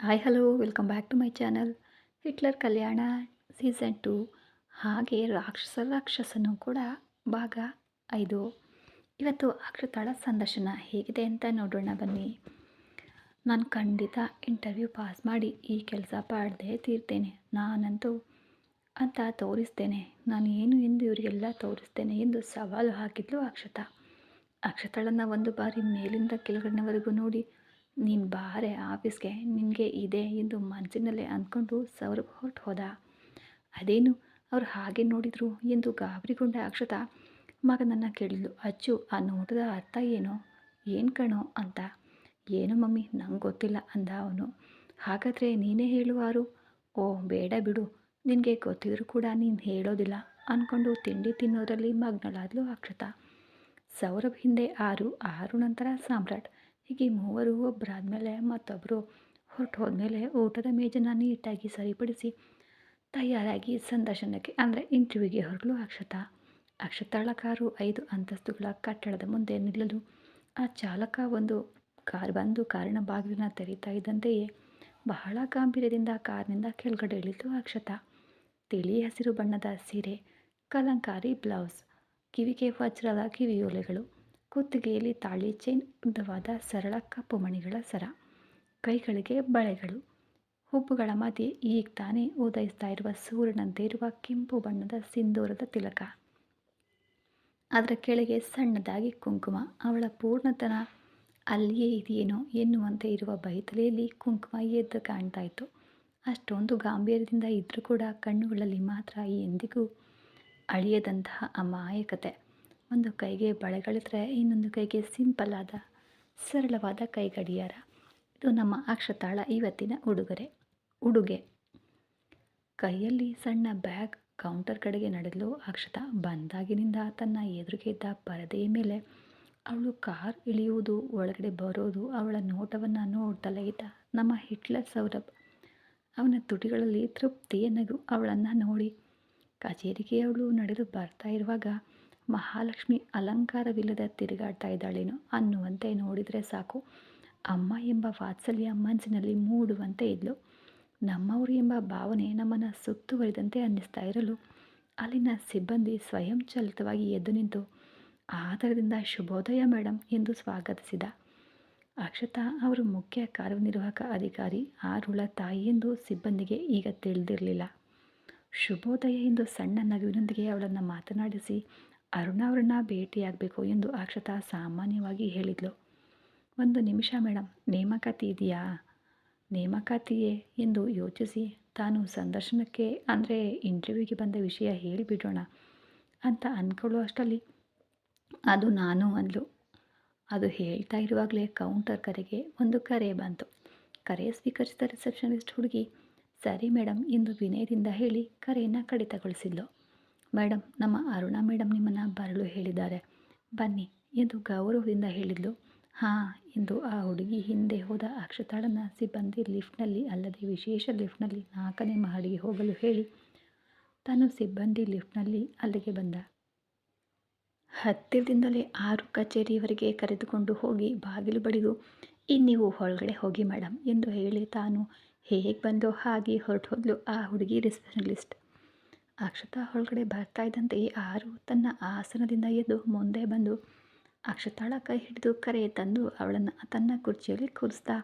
Hi hello welcome back to my channel. Hitler Kalyana season 2 ಹಾಗೆ ರಾಕ್ಷಸನು ಕೂಡ ಭಾಗ 5. ಇವತ್ತು ಅಕ್ಷತಾಳ ಸಂದರ್ಶನ ಹೇಗಿದೆ ಅಂತ ನೋಡೋಣ ಬನ್ನಿ. ನಾನು ಖಂಡಿತ ಇಂಟರ್ವ್ಯೂ ಪಾಸ್ ಮಾಡಿ ಈ ಕೆಲಸ ಪಡೆದೇ ತೀರ್ತೇನೆ, ನಾನಂತೂ ಅಂತ ತೋರಿಸ್ತೇನೆ, ನಾನು ಏನು ಎಂದು ಇವರಿಗೆಲ್ಲ ತೋರಿಸ್ತೇನೆ ಎಂದು ಸವಾಲು ಹಾಕಿದ್ಲು ಅಕ್ಷತಾ. ಅಕ್ಷತಾಳನ್ನು ಒಂದು ಬಾರಿ ಮೇಲಿಂದ ಕೆಳಗಡೆವರೆಗೂ ನೋಡಿ, ನೀನು ಬಾರೆ ಆಫೀಸ್ಗೆ, ನಿನಗೆ ಇದೆ ಎಂದು ಮನಸ್ಸಿನಲ್ಲೇ ಅಂದ್ಕೊಂಡು ಸೌರಭ್ ಹೊರಟು ಹೋದ. ಅದೇನು ಅವ್ರು ಹಾಗೆ ನೋಡಿದ್ರು ಎಂದು ಗಾಬರಿಗೊಂಡ ಅಕ್ಷತಾ ಮಗನನ್ನು ಕೇಳಿದ್ಲು. ಅಚ್ಚು, ಆ ನೋಟದ ಅರ್ಥ ಏನು? ಏನು ಕಣೋ ಅಂತ. ಏನು ಮಮ್ಮಿ, ನಂಗೆ ಗೊತ್ತಿಲ್ಲ ಅಂದ ಅವನು. ಹಾಗಾದರೆ ನೀನೇ ಹೇಳುವಾರು. ಓ ಬೇಡ ಬಿಡು, ನಿನಗೆ ಗೊತ್ತಿದ್ರೂ ಕೂಡ ನೀನು ಹೇಳೋದಿಲ್ಲ ಅಂದ್ಕೊಂಡು ತಿಂಡಿ ತಿನ್ನೋದ್ರಲ್ಲಿ ಮಗ್ನಳಾದ್ಲು ಅಕ್ಷತಾ. ಸೌರಭ್ ಹಿಂದೆ ಆರು ನಂತರ ಸಾಮ್ರಾಟ್, ಹೀಗೆ ಮೂವರು ಒಬ್ಬರಾದ್ಮೇಲೆ ಮತ್ತೊಬ್ಬರು ಹೊರಟು ಹೋದ್ಮೇಲೆ ಊಟದ ಮೇಜನ್ನು ನೀಟಾಗಿ ಸರಿಪಡಿಸಿ ತಯಾರಾಗಿ ಸಂದರ್ಶನಕ್ಕೆ ಅಂದರೆ ಇಂಟರ್ವ್ಯೂಗೆ ಹೊರಟಲು ಅಕ್ಷತಾ. ಅಕ್ಷತಾಳ ಕಾರು 5 ಅಂತಸ್ತುಗಳ ಕಟ್ಟಡದ ಮುಂದೆ ನಿಲ್ಲಲು ಆ ಚಾಲಕ ಒಂದು ಕಾರ್ ಬಂದು ಕಾರಿನ ಬಾಗಿಲನ್ನು ತೆರೀತಾ ಇದ್ದಂತೆಯೇ ಬಹಳ ಗಾಂಭೀರ್ಯದಿಂದ ಕಾರಿನಿಂದ ಕೆಳಗಡೆ ಇಳಿದು ಅಕ್ಷತಾ. ತಿಳಿ ಹಸಿರು ಬಣ್ಣದ ಸೀರೆ, ಕಲಂಕಾರಿ ಬ್ಲೌಸ್, ಕಿವಿಗೆ ವಜ್ರದ ಕಿವಿಯೋಲೆಗಳು, ಕುತ್ತಿಗೆಯಲ್ಲಿ ತಾಳಿ ಚೈನ್, ಉದ್ದವಾದ ಸರಳ ಕಪ್ಪು ಮಣಿಗಳ ಸರ, ಕೈಗಳಿಗೆ ಬಳೆಗಳು, ಹುಬ್ಬುಗಳ ಮಧ್ಯೆ ಈಗ ತಾನೇ ಉದಯಿಸ್ತಾ ಇರುವ ಸೂರ್ಯನಂತೆ ಇರುವ ಕೆಂಪು ಬಣ್ಣದ ಸಿಂಧೂರದ ತಿಲಕ, ಅದರ ಕೆಳಗೆ ಸಣ್ಣದಾಗಿ ಕುಂಕುಮ. ಅವಳ ಪೂರ್ಣತನ ಅಲ್ಲಿಯೇ ಇದೆಯೇನೋ ಎನ್ನುವಂತೆ ಇರುವ ಬೈತಲೆಯಲ್ಲಿ ಕುಂಕುಮ ಎದ್ದು ಕಾಣ್ತಾ ಇತ್ತು. ಅಷ್ಟೊಂದು ಗಾಂಭೀರ್ಯದಿಂದ ಇದ್ದರೂ ಕೂಡ ಕಣ್ಣುಗಳಲ್ಲಿ ಮಾತ್ರ ಎಂದಿಗೂ ಅಳಿಯದಂತಹ ಅಮಾಯಕತೆ. ಒಂದು ಕೈಗೆ ಬಳೆಗಳಿದ್ರೆ ಇನ್ನೊಂದು ಕೈಗೆ ಸಿಂಪಲ್ ಆದ ಸರಳವಾದ ಕೈಗಡಿಯಾರ. ಇದು ನಮ್ಮ ಅಕ್ಷತಾಳ ಇವತ್ತಿನ ಉಡುಗೆ. ಕೈಯಲ್ಲಿ ಸಣ್ಣ ಬ್ಯಾಗ್. ಕೌಂಟರ್ ಕಡೆಗೆ ನಡೆದಳು ಅಕ್ಷತಾ. ಬಂದಾಗಿನಿಂದ ತನ್ನ ಎದುರಿಗೆ ಇದ್ದ ಪರದೆಯ ಮೇಲೆ ಅವಳು ಕಾರ್ ಇಳಿಯುವುದು, ಒಳಗಡೆ ಬರೋದು, ಅವಳ ನೋಟವನ್ನು ನೋಡ್ತಲೇ ಇದ್ದ ನಮ್ಮ ಹಿಟ್ಲರ್ ಸೌರಭ್. ಅವನ ತುಟಿಗಳಲ್ಲಿ ತೃಪ್ತಿಯ ನಗು. ಅವಳನ್ನು ನೋಡಿ ಕಚೇರಿಗೆ ಅವಳು ನಡೆದು ಬರ್ತಾ ಇರುವಾಗ ಮಹಾಲಕ್ಷ್ಮಿ ಅಲಂಕಾರವಿಲ್ಲದ ತಿರುಗಾಡ್ತಾ ಇದ್ದಾಳೇನೋ ಅನ್ನುವಂತೆ ನೋಡಿದರೆ ಸಾಕು, ಅಮ್ಮ ಎಂಬ ವಾತ್ಸಲ್ಯ ಮನಸ್ಸಿನಲ್ಲಿ ಮೂಡುವಂತೆ ಇದ್ಲು. ನಮ್ಮವರು ಎಂಬ ಭಾವನೆ ನಮ್ಮನ್ನು ಸುತ್ತುವರಿದಂತೆ ಅನ್ನಿಸ್ತಾ ಇರಲು ಅಲ್ಲಿನ ಸಿಬ್ಬಂದಿ ಸ್ವಯಂಚಾಲಿತವಾಗಿ ಎದ್ದು ನಿಂತು ಆದರದಿಂದ ಶುಭೋದಯ ಮೇಡಮ್ ಎಂದು ಸ್ವಾಗತಿಸಿದ. ಅಕ್ಷತಾ ಅವರು ಮುಖ್ಯ ಕಾರ್ಯನಿರ್ವಾಹಕ ಅಧಿಕಾರಿ ಆರುಳ ತಾಯಿ ಎಂದು ಸಿಬ್ಬಂದಿಗೆ ಈಗ ತಿಳಿದಿರಲಿಲ್ಲ. ಶುಭೋದಯ ಎಂದು ಸಣ್ಣ ನಗುವಿನೊಂದಿಗೆ ಅವಳನ್ನು ಮಾತನಾಡಿಸಿ ಅರುಣ ಅವರನ್ನ ಭೇಟಿಯಾಗಬೇಕು ಎಂದು ಅಕ್ಷತಾ ಸಾಮಾನ್ಯವಾಗಿ ಹೇಳಿದ್ಲು. ಒಂದು ನಿಮಿಷ ಮೇಡಮ್, ನೇಮಕಾತಿ ಇದೆಯಾ? ನೇಮಕಾತಿಯೇ ಎಂದು ಯೋಚಿಸಿ ತಾನು ಸಂದರ್ಶನಕ್ಕೆ ಅಂದರೆ ಇಂಟರ್ವ್ಯೂಗೆ ಬಂದ ವಿಷಯ ಹೇಳಿಬಿಡೋಣ ಅಂತ ಅಂದ್ಕೊಳ್ಳೋ ಅಷ್ಟರಲ್ಲಿ ಅದು ನಾನು ಅಂದ್ಲು. ಅದು ಹೇಳ್ತಾ ಇರುವಾಗಲೇ ಕೌಂಟರ್ ಕರೆಗೆ ಒಂದು ಕರೆ ಬಂತು. ಕರೆ ಸ್ವೀಕರಿಸಿದ ರಿಸೆಪ್ಷನಿಸ್ಟ್ ಹುಡುಗಿ ಸರಿ ಮೇಡಮ್ ಎಂದು ವಿನಯದಿಂದ ಹೇಳಿ ಕರೆಯನ್ನು ಕಡಿತಗೊಳಿಸಿದ್ಲು. ಮೇಡಮ್, ನಮ್ಮ ಅರುಣಾ ಮೇಡಮ್ ನಿಮ್ಮನ್ನು ಬರಲು ಹೇಳಿದ್ದಾರೆ, ಬನ್ನಿ ಎಂದು ಗೌರವದಿಂದ ಹೇಳಿದ್ಲು. ಹಾಂ ಎಂದು ಆ ಹುಡುಗಿ ಹಿಂದೆ ಹೋದ ಅಕ್ಷತಾಳನ್ನು ಸಿಬ್ಬಂದಿ ಲಿಫ್ಟ್ನಲ್ಲಿ, ಅಲ್ಲದೆ ವಿಶೇಷ ಲಿಫ್ಟ್ನಲ್ಲಿ 4ನೇ ಮಹಡಿಗೆ ಹೋಗಲು ಹೇಳಿ ತಾನು ಸಿಬ್ಬಂದಿ ಲಿಫ್ಟ್ನಲ್ಲಿ ಅಲ್ಲಿಗೆ ಬಂದ. ಹತ್ತಿರದಿಂದಲೇ 6 ಕಚೇರಿಯವರೆಗೆ ಕರೆದುಕೊಂಡು ಹೋಗಿ ಬಾಗಿಲು ಬಡಿದು ಇನ್ನೀವು ಒಳಗಡೆ ಹೋಗಿ ಮೇಡಮ್ ಎಂದು ಹೇಳಿ ತಾನು ಹೇಗೆ ಬಂದೋ ಹಾಗೆ ಹೊರಟು ಹೋದ್ಲು ಆ ಹುಡುಗಿ ರಿಸೆಪ್ಷನಿಸ್ಟ್. ಅಕ್ಷತಾ ಒಳಗಡೆ ಬರ್ತಾ ಇದ್ದಂತೆಯೇ ಆರು ತನ್ನ ಆಸನದಿಂದ ಎದ್ದು ಮುಂದೆ ಬಂದು ಅಕ್ಷತಾಳ ಕೈ ಹಿಡಿದು ಕರೆ ತಂದು ಅವಳನ್ನು ತನ್ನ ಕುರ್ಚಿಯಲ್ಲಿ ಕೂರಿಸ್ತಾ,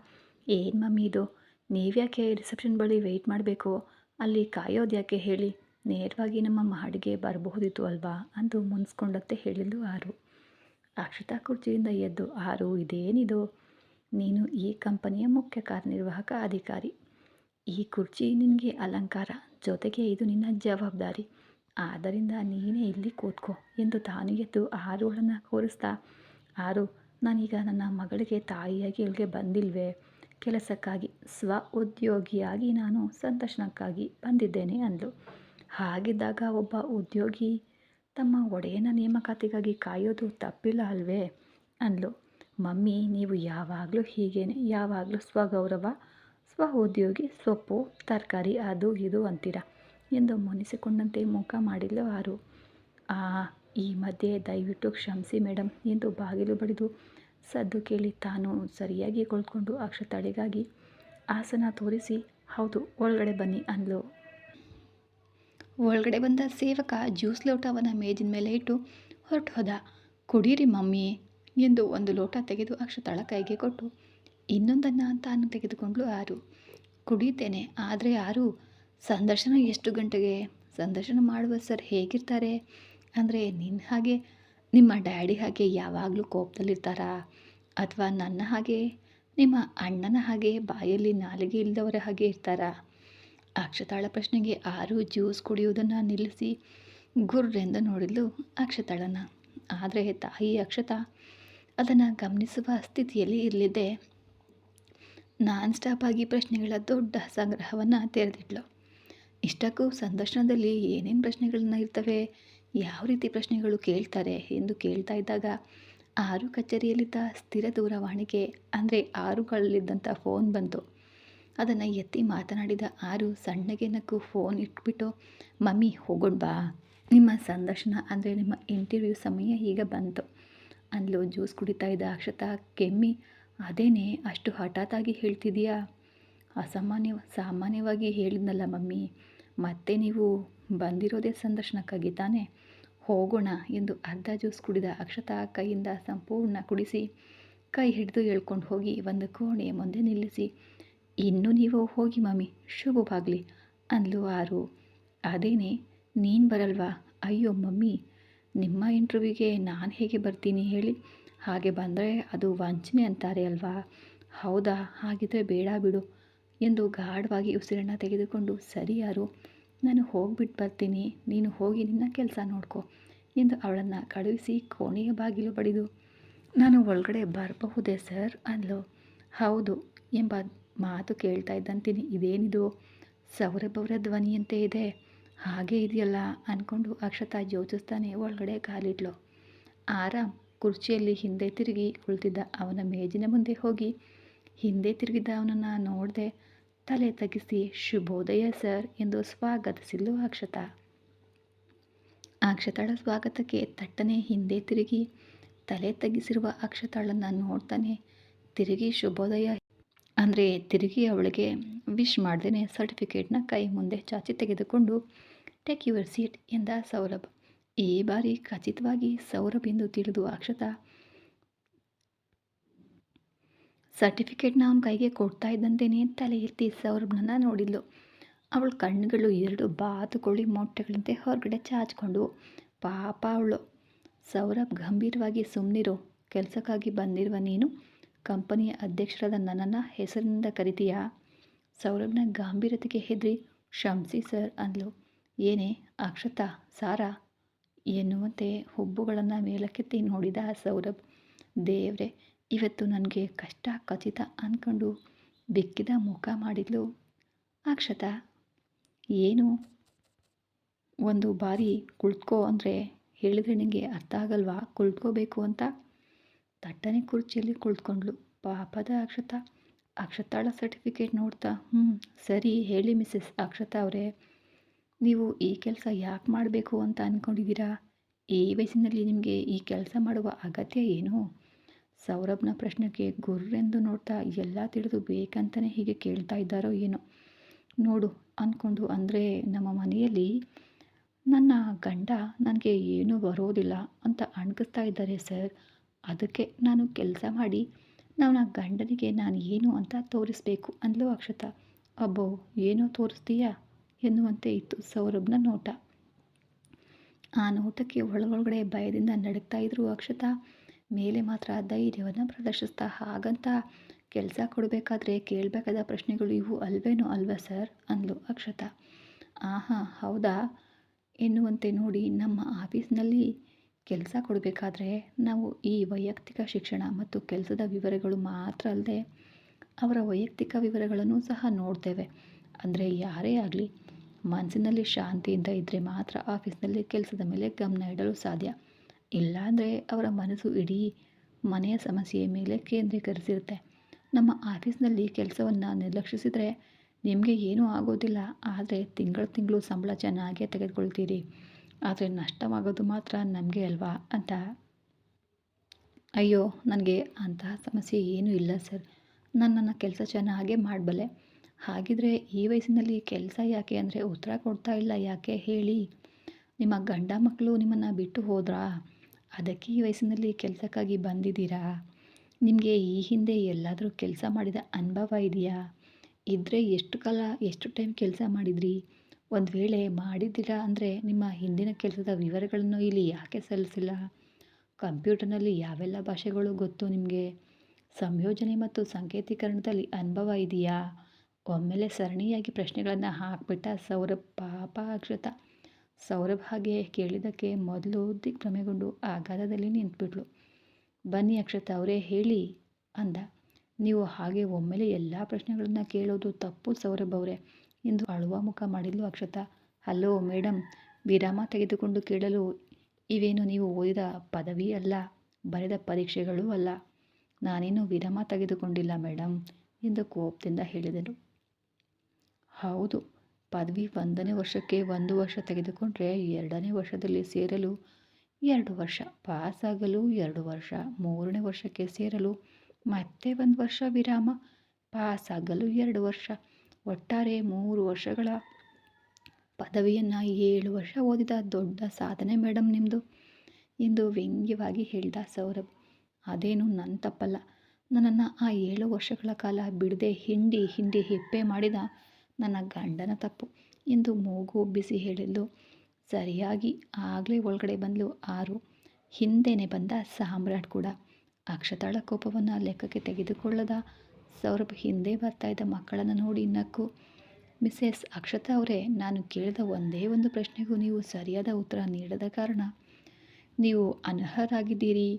ಏನು ಮಮ್ಮಿ ಇದು, ನೀವ್ಯಾಕೆ ರಿಸೆಪ್ಷನ್ ಬಳಿ ವೆಯ್ಟ್ ಮಾಡಬೇಕು, ಅಲ್ಲಿ ಕಾಯೋದು ಯಾಕೆ ಹೇಳಿ, ನೇರವಾಗಿ ನಮ್ಮ ಮಹಡಿಗೆ ಬರಬಹುದಿತ್ತು ಅಲ್ವಾ ಅಂದು ಮುನ್ಸ್ಕೊಂಡಂತೆ ಹೇಳಿದ್ಲು ಆರು. ಅಕ್ಷತಾ ಕುರ್ಚಿಯಿಂದ ಎದ್ದು, ಆರು ಇದೇನಿದು, ನೀನು ಈ ಕಂಪನಿಯ ಮುಖ್ಯ ಕಾರ್ಯನಿರ್ವಾಹಕ ಅಧಿಕಾರಿ, ಈ ಕುರ್ಚಿ ನಿನಗೆ ಅಲಂಕಾರ, ಜೊತೆಗೆ ಇದು ನಿನ್ನ ಜವಾಬ್ದಾರಿ, ಆದ್ದರಿಂದ ನೀನೇ ಇಲ್ಲಿ ಕೂತ್ಕೋ ಎಂದು ತಾನು ಎದ್ದು ಆರುಗಳನ್ನು ಕೂರಿಸ್ತಾ, ಆರು ನಾನೀಗ ನನ್ನ ಮಗಳಿಗೆ ತಾಯಿಯಾಗಿ ಇಲ್ಲಿಗೆ ಬಂದಿಲ್ವೇ, ಕೆಲಸಕ್ಕಾಗಿ ಸ್ವ ಉದ್ಯೋಗಿಯಾಗಿ ನಾನು ಸಂದರ್ಶನಕ್ಕಾಗಿ ಬಂದಿದ್ದೇನೆ ಅಂದ್ಲು. ಹಾಗಿದ್ದಾಗ ಒಬ್ಬ ಉದ್ಯೋಗಿ ತಮ್ಮ ಒಡೆಯನ ನೇಮಕಾತಿಗಾಗಿ ಕಾಯೋದು ತಪ್ಪಿಲ್ಲ ಅಲ್ವೇ ಅಂದ್ಲು. ಮಮ್ಮಿ, ನೀವು ಯಾವಾಗಲೂ ಹೀಗೇನೆ, ಯಾವಾಗಲೂ ಸ್ವಗೌರವ, ಸ್ವ ಉದ್ಯೋಗಿ, ಸೊಪ್ಪು ತರಕಾರಿ ಅದು ಇದು ಅಂತೀರ ಎಂದು ಮುನಿಸಿಕೊಂಡಂತೆ ಮುಖ ಮಾಡಿದ್ಲು ಆರು. ಈ ಮಧ್ಯೆ ದಯವಿಟ್ಟು ಕ್ಷಮಿಸಿ ಮೇಡಮ್ ಎಂದು ಬಾಗಿಲು ಬಡಿದು ಸದ್ದು ಕೇಳಿ ತಾನು ಸರಿಯಾಗಿ ಕುಳಿತುಕೊಂಡು ಅಕ್ಷತಾಳಿಗಾಗಿ ಆಸನ ತೋರಿಸಿ ಹೌದು ಒಳಗಡೆ ಬನ್ನಿ ಅಂದ್ಲು. ಒಳಗಡೆ ಬಂದ ಸೇವಕ ಜ್ಯೂಸ್ ಲೋಟವನ್ನ ಮೇಜಿನ ಮೇಲೆ ಇಟ್ಟು ಹೊರಟು ಹೋದ. ಕುಡೀರಿ ಮಮ್ಮಿ ಎಂದು ಒಂದು ಲೋಟ ತೆಗೆದು ಅಕ್ಷತಾಳ ಕೈಗೆ ಕೊಟ್ಟು ಇನ್ನೊಂದನ್ನು ತಾನು ತೆಗೆದುಕೊಂಡ್ಲು ಆರು. ಕುಡಿತೇನೆ, ಆದರೆ ಆರು ಸಂದರ್ಶನ ಎಷ್ಟು ಗಂಟೆಗೆ? ಸಂದರ್ಶನ ಮಾಡುವ ಸರ್ ಹೇಗಿರ್ತಾರೆ ಅಂದರೆ ನಿನ್ನ ಹಾಗೆ ನಿಮ್ಮ ಡ್ಯಾಡಿ ಹಾಗೆ ಯಾವಾಗಲೂ ಕೋಪದಲ್ಲಿರ್ತಾರಾ, ಅಥವಾ ನನ್ನ ಹಾಗೆ ನಿಮ್ಮ ಅಣ್ಣನ ಹಾಗೆ ಬಾಯಲ್ಲಿ ನಾಲಿಗೆ ಇಲ್ಲದವರ ಹಾಗೆ ಇರ್ತಾರಾ? ಅಕ್ಷತಾಳ ಪ್ರಶ್ನೆಗೆ ಆರು ಜ್ಯೂಸ್ ಕುಡಿಯುವುದನ್ನು ನಿಲ್ಲಿಸಿ ಗುರ್ರೆಂದು ನೋಡಿದ್ಲು ಅಕ್ಷತಾಳನ್ನು. ಆದರೆ ತಾಯಿ ಅಕ್ಷತಾ ಅದನ್ನು ಗಮನಿಸುವ ಸ್ಥಿತಿಯಲ್ಲಿ ಇರಲಿದ್ದೆ ನಾನ್ ಸ್ಟಾಪ್ ಆಗಿ ಪ್ರಶ್ನೆಗಳ ದೊಡ್ಡ ಸಂಗ್ರಹವನ್ನು ತೆರೆದಿಟ್ಲು. ಇಷ್ಟಕ್ಕೂ ಸಂದರ್ಶನದಲ್ಲಿ ಏನೇನು ಪ್ರಶ್ನೆಗಳನ್ನ ಇರ್ತವೆ, ಯಾವ ರೀತಿ ಪ್ರಶ್ನೆಗಳು ಕೇಳ್ತಾರೆ ಎಂದು ಕೇಳ್ತಾ ಇದ್ದಾಗ ಆರು ಕಚೇರಿಯಲ್ಲಿದ್ದ ಸ್ಥಿರ ದೂರವಾಣಿಗೆ ಅಂದರೆ ಆರುಗಳಲ್ಲಿದ್ದಂಥ ಫೋನ್ ಬಂತು. ಅದನ್ನು ಎತ್ತಿ ಮಾತನಾಡಿದ ಆರು ಸಣ್ಣಗೆ ನಕ್ಕು ಫೋನ್ ಇಟ್ಬಿಟ್ಟು, ಮಮ್ಮಿ ಹೋಗೋಣ ಬಾ, ನಿಮ್ಮ ಸಂದರ್ಶನ ಅಂದರೆ ನಿಮ್ಮ ಇಂಟರ್ವ್ಯೂ ಸಮಯ ಈಗ ಬಂತು ಅಂದ್ಲು. ಜ್ಯೂಸ್ ಕುಡಿತಾ ಇದ್ದ ಅಕ್ಷತಾ ಕೆಮ್ಮಿ, ಅದೇನೇ ಅಷ್ಟು ಹಠಾತ್ತಾಗಿ ಹೇಳ್ತಿದೀಯಾ? ಸಾಮಾನ್ಯವಾಗಿ ಹೇಳಿದ್ನಲ್ಲ ಮಮ್ಮಿ, ಮತ್ತೆ ನೀವು ಬಂದಿರೋದೇ ಸಂದರ್ಶನಕ್ಕಾಗಿ ತಾನೇ, ಹೋಗೋಣ ಎಂದು ಅರ್ಧ ಜ್ಯೂಸ್ ಕುಡಿದ ಅಕ್ಷತಾ ಕೈಯಿಂದ ಸಂಪೂರ್ಣ ಕುಡಿಸಿ ಕೈ ಹಿಡಿದು ಎಳ್ಕೊಂಡು ಹೋಗಿ ಒಂದು ಕೋಣೆಯ ಮುಂದೆ ನಿಲ್ಲಿಸಿ, ಇನ್ನು ನೀವು ಹೋಗಿ ಮಮ್ಮಿ, ಶುಭವಾಗಲಿ ಅಂದ್ಲು ಆರು. ಅದೇನೇ ನೀನು ಬರಲ್ವಾ? ಅಯ್ಯೋ ಮಮ್ಮಿ, ನಿಮ್ಮ ಇಂಟರ್ವ್ಯೂಗೆ ನಾನು ಹೇಗೆ ಬರ್ತೀನಿ ಹೇಳಿ, ಹಾಗೆ ಬಂದರೆ ಅದು ವಂಚನೆ ಅಂತಾರೆ ಅಲ್ವಾ? ಹೌದಾ, ಹಾಗಿದ್ರೆ ಬೇಡ ಬಿಡು ಎಂದು ಗಾಢವಾಗಿ ಉಸಿರನ್ನು ತೆಗೆದುಕೊಂಡು, ಸರಿ ಯಾರು, ನಾನು ಹೋಗ್ಬಿಟ್ಟು ಬರ್ತೀನಿ, ನೀನು ಹೋಗಿ ನಿನ್ನ ಕೆಲಸ ನೋಡ್ಕೊ ಎಂದು ಅವಳನ್ನು ಕಳುಹಿಸಿ ಕೋಣೆಯ ಬಾಗಿಲು ಬಡಿದು, ನಾನು ಒಳಗಡೆ ಬರಬಹುದೇ ಸರ್ ಅಂದ್ಲು. ಹೌದು ಎಂಬ ಮಾತು ಕೇಳ್ತಾ ಇದ್ದಂತೀನಿ ಇದೇನಿದು ಸೌರಭವರ ಧ್ವನಿಯಂತೆ ಇದೆ, ಹಾಗೇ ಇದೆಯಲ್ಲ ಅಂದ್ಕೊಂಡು ಅಕ್ಷತಾ ಯೋಚಿಸ್ತಾನೆ ಒಳಗಡೆ ಕಾಲಿಟ್ಲು. ಆರಾಮ್ ಕುರ್ಚಿಯಲ್ಲಿ ಹಿಂದೆ ತಿರುಗಿ ಕುಳಿತಿದ್ದ ಅವನ ಮೇಜಿನ ಮುಂದೆ ಹೋಗಿ ಹಿಂದೆ ತಿರುಗಿದ್ದ ಅವನನ್ನು ನೋಡದೆ ತಲೆ ತಗ್ಗಿಸಿ, ಶುಭೋದಯ ಸರ್ ಎಂದು ಸ್ವಾಗತಿಸಿದ್ಲು ಅಕ್ಷತಾ. ಅಕ್ಷತಾಳ ಸ್ವಾಗತಕ್ಕೆ ತಟ್ಟನೆ ಹಿಂದೆ ತಿರುಗಿ ತಲೆ ತಗ್ಗಿಸಿರುವ ಅಕ್ಷತಾಳನ್ನು ನೋಡ್ತಾನೆ ತಿರುಗಿ ಶುಭೋದಯ ಅಂದರೆ ತಿರುಗಿ ಅವಳಿಗೆ ವಿಶ್ ಮಾಡ್ದೇ ಸರ್ಟಿಫಿಕೇಟ್ನ ಕೈ ಮುಂದೆ ಚಾಚಿ ತೆಗೆದುಕೊಂಡು, ಟೇಕ್ ಯುವರ್ ಸೀಟ್ ಎಂದ ಸೌರಭ್. ಈ ಬಾರಿ ಖಚಿತವಾಗಿ ಸೌರಭ್ ಎಂದು ತಿಳಿದು ಅಕ್ಷತಾ ಸರ್ಟಿಫಿಕೇಟ್ನ ಅವನ ಕೈಗೆ ಕೊಡ್ತಾ ಇದ್ದಂತೆಯೇ ತಲೆ ಎತ್ತಿ ಸೌರಭ್ನನ್ನು ನೋಡಿದ್ಲು. ಅವಳ ಕಣ್ಣುಗಳು ಎರಡು ಬಾತುಕೋಳಿ ಮೊಟ್ಟೆಗಳಂತೆ ಹೊರಗಡೆ ಚಾಚಿಕೊಂಡು, ಪಾಪ ಅವಳು. ಸೌರಭ್ ಗಂಭೀರವಾಗಿ, ಸುಮ್ಮನಿರು, ಕೆಲಸಕ್ಕಾಗಿ ಬಂದಿರುವ ನೀನು ಕಂಪನಿಯ ಅಧ್ಯಕ್ಷರಾದ ನನ್ನನ್ನು ಹೆಸರಿನಿಂದ ಕರಿತೀಯಾ? ಸೌರಭ್ನ ಗಂಭೀರತೆಗೆ ಹೆದರಿ, ಕ್ಷಮಿಸಿ ಸರ್ ಅಂದ್ಲು. ಏನೇ ಅಕ್ಷತಾ, ಸಾರಾ ಎನ್ನುವಂತೆ ಹುಬ್ಬುಗಳನ್ನು ಮೇಲಕ್ಕೆತ್ತಿ ನೋಡಿದ ಸೌರಭ್. ದೇವ್ರೆ, ಇವತ್ತು ನನಗೆ ಕಷ್ಟ ಖಚಿತ ಅಂದ್ಕೊಂಡು ಬಿಕ್ಕಿದ ಮುಖ ಮಾಡಿದ್ಲು ಅಕ್ಷತಾ. ಏನು ಒಂದು ಬಾರಿ ಕುಳಿತುಕೋ ಅಂದರೆ ಹೇಳಿದರೆ ನಿನಗೆ ಅರ್ಥ ಆಗಲ್ವಾ ಕುಳಿತುಕೋಬೇಕು ಅಂತ? ತಟ್ಟನೆ ಕುರ್ಚಿಯಲ್ಲಿ ಕುಳಿತುಕೊಂಡ್ಳು ಪಾಪದ ಅಕ್ಷತಾ. ಅಕ್ಷತಾಳ ಸರ್ಟಿಫಿಕೇಟ್ ನೋಡ್ತಾ, ಸರಿ ಹೇಳಿ ಮಿಸ್ಸಸ್ ಅಕ್ಷತಾ ಅವರೇ, ನೀವು ಈ ಕೆಲಸ ಯಾಕೆ ಮಾಡಬೇಕು ಅಂತ ಅಂದ್ಕೊಂಡಿದ್ದೀರಾ? ಈ ವಯಸ್ಸಿನಲ್ಲಿ ನಿಮಗೆ ಈ ಕೆಲಸ ಮಾಡುವ ಅಗತ್ಯ ಏನು? ಸೌರಭ್ನ ಪ್ರಶ್ನೆಗೆ ಗುರ್ರೆಂದು ನೋಡ್ತಾ, ಎಲ್ಲ ತಿಳಿದು ಬೇಕಂತಲೇ ಹೀಗೆ ಕೇಳ್ತಾ ಇದ್ದಾರೋ ಏನೋ ನೋಡು ಅಂದ್ಕೊಂಡು, ಅಂದರೆ ನಮ್ಮ ಮನೆಯಲ್ಲಿ ನನ್ನ ಗಂಡ ನನಗೆ ಏನೂ ಬರೋದಿಲ್ಲ ಅಂತ ಅಣಗಿಸ್ತಾ ಇದ್ದಾರೆ ಸರ್, ಅದಕ್ಕೆ ನಾನು ಕೆಲಸ ಮಾಡಿ ನನ್ನ ಗಂಡನಿಗೆ ನಾನು ಏನು ಅಂತ ತೋರಿಸ್ಬೇಕು ಅಂದ್ಲು ಅಕ್ಷತಾ. ಅಬ್ಬೋ, ಏನೋ ತೋರಿಸ್ತೀಯಾ ಎನ್ನುವಂತೆ ಇತ್ತು ಸೌರಭ್ನ ನೋಟ. ಆ ನೋಟಕ್ಕೆ ಒಳಗೊಳಗಡೆ ಭಯದಿಂದ ನಡುಗ್ತಾ ಇದ್ರು ಅಕ್ಷತಾ. ಮೇಲೆ ಮಾತ್ರ ಧೈರ್ಯವನ್ನು ಪ್ರದರ್ಶಿಸ್ತಾ, ಹಾಗಂತ ಕೆಲಸ ಕೊಡಬೇಕಾದ್ರೆ ಕೇಳಬೇಕಾದ ಪ್ರಶ್ನೆಗಳು ಇವು ಅಲ್ವೇನೋ ಅಲ್ವಾ ಸರ್ ಅಂದ್ಲು ಅಕ್ಷತಾ. ಆಹಾ ಹೌದಾ ಎನ್ನುವಂತೆ ನೋಡಿ, ನಮ್ಮ ಆಫೀಸ್ನಲ್ಲಿ ಕೆಲಸ ಕೊಡಬೇಕಾದ್ರೆ ನಾವು ಈ ವೈಯಕ್ತಿಕ ಶಿಕ್ಷಣ ಮತ್ತು ಕೆಲಸದ ವಿವರಗಳು ಮಾತ್ರ ಅಲ್ಲದೆ ಅವರ ವೈಯಕ್ತಿಕ ವಿವರಗಳನ್ನು ಸಹ ನೋಡ್ತೇವೆ. ಅಂದರೆ ಯಾರೇ ಆಗಲಿ ಮನಸ್ಸಿನಲ್ಲಿ ಶಾಂತಿಯಿಂದ ಇದ್ದರೆ ಮಾತ್ರ ಆಫೀಸ್ನಲ್ಲಿ ಕೆಲಸದ ಮೇಲೆ ಗಮನ ಇಡಲು ಸಾಧ್ಯ. ಇಲ್ಲಾಂದರೆ ಅವರ ಮನಸ್ಸು ಇಡೀ ಮನೆಯ ಸಮಸ್ಯೆಯ ಮೇಲೆ ಕೇಂದ್ರೀಕರಿಸಿರುತ್ತೆ. ನಮ್ಮ ಆಫೀಸ್ನಲ್ಲಿ ಕೆಲಸವನ್ನು ನಿರ್ಲಕ್ಷಿಸಿದರೆ ನಿಮಗೆ ಏನೂ ಆಗೋದಿಲ್ಲ, ಆದರೆ ತಿಂಗಳು ಸಂಬಳ ಚೆನ್ನಾಗೇ ತೆಗೆದುಕೊಳ್ತೀರಿ, ಆದರೆ ನಷ್ಟವಾಗೋದು ಮಾತ್ರ ನಮಗೆ ಅಲ್ವಾ ಅಂತ. ಅಯ್ಯೋ, ನನಗೆ ಅಂತಹ ಸಮಸ್ಯೆ ಏನೂ ಇಲ್ಲ ಸರ್, ನನ್ನ ಕೆಲಸ ಚೆನ್ನಾಗೇ ಮಾಡಬಲ್ಲೆ. ಹಾಗಿದ್ರೆ ಈ ವಯಸ್ಸಿನಲ್ಲಿ ಕೆಲಸ ಯಾಕೆ ಅಂದರೆ ಉತ್ತರ ಕೊಡ್ತಾ ಇಲ್ಲ ಯಾಕೆ ಹೇಳಿ? ನಿಮ್ಮ ಗಂಡ ಮಕ್ಕಳು ನಿಮ್ಮನ್ನು ಬಿಟ್ಟು ಹೋದ್ರಾ? ಅದಕ್ಕೆ ಈ ವಯಸ್ಸಿನಲ್ಲಿ ಕೆಲಸಕ್ಕಾಗಿ ಬಂದಿದ್ದೀರಾ? ನಿಮಗೆ ಈ ಹಿಂದೆ ಎಲ್ಲಾದರೂ ಕೆಲಸ ಮಾಡಿದ ಅನುಭವ ಇದೆಯಾ? ಇದ್ದರೆ ಎಷ್ಟು ಕಾಲ ಎಷ್ಟು ಟೈಮ್ ಕೆಲಸ ಮಾಡಿದ್ರಿ? ಒಂದು ವೇಳೆ ಮಾಡಿದ್ದೀರಾ ಅಂದರೆ ನಿಮ್ಮ ಹಿಂದಿನ ಕೆಲಸದ ವಿವರಗಳನ್ನು ಇಲ್ಲಿ ಯಾಕೆ ಸಲ್ಲಿಸಿಲ್ಲ? ಕಂಪ್ಯೂಟರ್ನಲ್ಲಿ ಯಾವೆಲ್ಲ ಭಾಷೆಗಳು ಗೊತ್ತು ನಿಮಗೆ? ಸಂಯೋಜನೆ ಮತ್ತು ಸಂಕೇತೀಕರಣದಲ್ಲಿ ಅನುಭವ ಇದೆಯಾ? ಒಮ್ಮೆಲೆ ಸರಣಿಯಾಗಿ ಪ್ರಶ್ನೆಗಳನ್ನು ಹಾಕ್ಬಿಟ್ಟ ಸೌರಭ್. ಪಾಪ ಅಕ್ಷತಾ. ಸೌರಭ್ ಹಾಗೆ ಕೇಳಿದ್ದಕ್ಕೆ ಮೊದಲು ದಿಗ್ಭ್ರಮೆಗೊಂಡು ಆಘಾತದಲ್ಲಿ ನಿಂತುಬಿಟ್ಲು. ಬನ್ನಿ ಅಕ್ಷತಾ ಅವರೇ ಹೇಳಿ ಅಂದ. ನೀವು ಹಾಗೆ ಒಮ್ಮೆಲೆ ಎಲ್ಲ ಪ್ರಶ್ನೆಗಳನ್ನು ಕೇಳೋದು ತಪ್ಪು ಸೌರಭ್ ಅವರೇ ಎಂದು ಅಳುವ ಮುಖ ಮಾಡಿದ್ಲು ಅಕ್ಷತಾ. ಹಲೋ ಮೇಡಮ್, ವಿರಾಮ ತೆಗೆದುಕೊಂಡು ಕೇಳಲು ಇವೇನು ನೀವು ಓದಿದ ಪದವಿ ಅಲ್ಲ, ಬರೆದ ಪರೀಕ್ಷೆಗಳೂ ಅಲ್ಲ. ನಾನೇನು ವಿರಾಮ ತೆಗೆದುಕೊಂಡಿಲ್ಲ ಮೇಡಮ್ ಎಂದು ಕೋಪದಿಂದ ಹೇಳಿದನು. ಹೌದು, ಪದವಿ 1ನೇ ವರ್ಷಕ್ಕೆ 1 ವರ್ಷ ತೆಗೆದುಕೊಂಡ್ರೆ 2ನೇ ವರ್ಷದಲ್ಲಿ ಸೇರಲು 2 ವರ್ಷ, ಪಾಸಾಗಲು 2 ವರ್ಷ, 3ನೇ ವರ್ಷಕ್ಕೆ ಸೇರಲು ಮತ್ತೆ 1 ವರ್ಷ ವಿರಾಮ, ಪಾಸಾಗಲು 2 ವರ್ಷ, ಒಟ್ಟಾರೆ 3 ವರ್ಷಗಳ ಪದವಿಯನ್ನು 7 ವರ್ಷ ಓದಿದ ದೊಡ್ಡ ಸಾಧನೆ ಮೇಡಮ್ ನಿಮ್ಮದು ಎಂದು ವ್ಯಂಗ್ಯವಾಗಿ ಹೇಳಿದ ಸೌರಭ್. ಅದೇನು ನನ್ನ ತಪ್ಪಲ್ಲ. ನನ್ನನ್ನು ಆ 7 ವರ್ಷಗಳ ಕಾಲ ಬಿಡದೆ ಹಿಂಡಿ ಹಿಪ್ಪೆ ಮಾಡಿದ ನನ್ನ ಗಂಡನ ತಪ್ಪು ಎಂದು ಮೂಗು ಉಬ್ಬಿಸಿ ಹೇಳಿದ್ಲು. ಸರಿಯಾಗಿ ಆಗಲೇ ಒಳಗಡೆ ಬಂದಳು ಆರು. ಹಿಂದೆನೇ ಬಂದ ಸಾಮ್ರಾಟ್ ಕೂಡ. ಅಕ್ಷತಾಳ ಕೋಪವನ್ನು ಲೆಕ್ಕಕ್ಕೆ ತೆಗೆದುಕೊಳ್ಳದ ಸೌರಭ್ ಹಿಂದೆ ಬರ್ತಾ ಇದ್ದ ಮಕ್ಕಳನ್ನು ನೋಡಿ ನಕ್ಕು. ಮಿಸೆಸ್ ಅಕ್ಷತಾ ಅವರೇ, ನಾನು ಕೇಳಿದ ಒಂದೇ ಒಂದು ಪ್ರಶ್ನೆಗೂ ನೀವು ಸರಿಯಾದ ಉತ್ತರ ನೀಡದ ಕಾರಣ ನೀವು ಅನರ್ಹರಾಗಿದ್ದೀರಿ.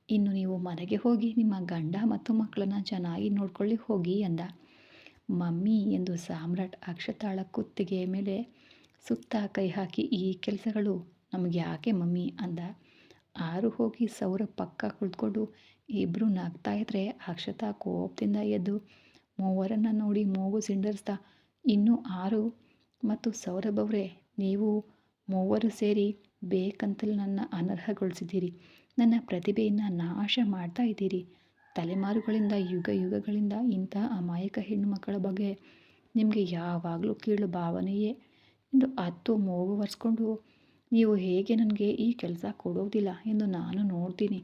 ಇನ್ನು ನೀವು ಮನೆಗೆ ಹೋಗಿ ನಿಮ್ಮ ಗಂಡ ಮತ್ತು ಮಕ್ಕಳನ್ನು ಚೆನ್ನಾಗಿ ನೋಡ್ಕೊಳ್ಳಿ ಹೋಗಿ ಅಂದ. ಮಮ್ಮಿ ಎಂದು ಸಾಮ್ರಾಟ್ ಅಕ್ಷತಾಳ ಕುತ್ತಿಗೆ ಮೇಲೆ ಸುತ್ತ ಕೈ ಹಾಕಿ, ಈ ಕೆಲಸಗಳು ನಮಗೆ ಯಾಕೆ ಮಮ್ಮಿ ಅಂದ. ಆರು ಹೋಗಿ ಸೌರಭ್ ಪಕ್ಕ ಕುಳಿತುಕೊಂಡು ಇಬ್ಬರು ನಗ್ತಾ ಇದ್ರೆ ಅಕ್ಷತಾ ಕೋಪದಿಂದ ಎದ್ದು ಮೂವರನ್ನು ನೋಡಿ ಮೂಗು ಸಿಂಡರಿಸ್ತಾ, ಇನ್ನು ಆರು ಮತ್ತು ಸೌರಭ್ ಅವರೇ, ನೀವು ಮೂವರು ಸೇರಿ ಬೇಕಂತಲೇ ನನ್ನ ಅನರ್ಹಗೊಳಿಸಿದ್ದೀರಿ. ನನ್ನ ಪ್ರತಿಭೆಯನ್ನು ನಾಶ ಮಾಡ್ತಾ ಇದ್ದೀರಿ. ತಲೆಮಾರುಗಳಿಂದ ಯುಗಗಳಿಂದ ಇಂಥ ಅಮಾಯಕ ಹೆಣ್ಣು ಮಕ್ಕಳ ಬಗ್ಗೆ ನಿಮಗೆ ಯಾವಾಗಲೂ ಕೀಳು ಭಾವನೆಯೇ ಎಂದು ಹತ್ತು ಮೂಗು ಒರೆಸ್ಕೊಂಡು, ನೀವು ಹೇಗೆ ನನಗೆ ಈ ಕೆಲಸ ಕೊಡೋದಿಲ್ಲ ಎಂದು ನಾನು ನೋಡ್ತೀನಿ